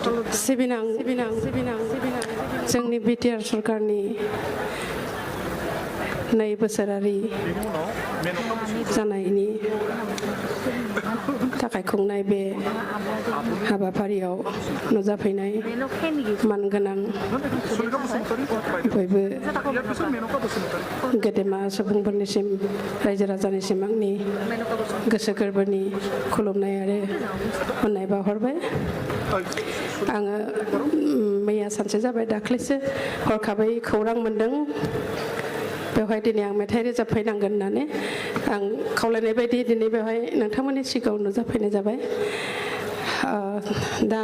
सिबिनां जोंनि बिटिआर सरकारनि 2 बोसोरारि जानायनि थाखाय खुंनाय बे हाबाफारियाव नुजाफैनाय मानगोनां बयबो गेदेमा सुबुंफोरनिसिम रायजो राजानिसिम आंनि गोसो गोरबोनि खुलुमनाय आरो अननाय बावहरबाय। आङो मैया सानसे जाबाय दाख्लैसो हरखाबै खौरां मोनदों बेवहाय दिनै आं मेथाइ रोजाबफैनांगोन होननानै आं खावलायनाय बायदि दिनै बेवहाय नोंथांमोननि सिगाङाव नुजाफैनाय जाबाय। दा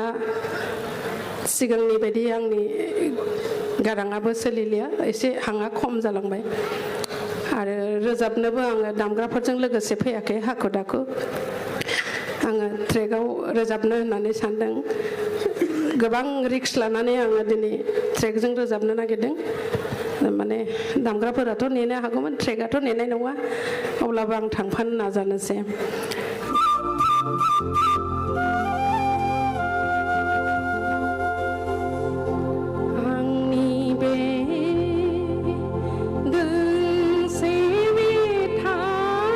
सिगांनि बायदि आंनि गाराङाबो सोलिलिया एसे हाङा खम जालांबाय आरो रोजाबनोबो आङो दामग्राफोरजों लोगोसे फैयाखै हाखु दाखु आङो ट्रेकआव रोजाबनो होननानै सानदों। गोबां रिक्स लानानै आङो दिनै ट्रेकजों रोजाबनो नागिरदों। माने दामग्राफोराथ' नेनो हागौमोन ट्रेकआथ' नेनाय नङा अब्लाबो आं थांफानो नाजानोसै। आंनि बे दोंसे मेथाइ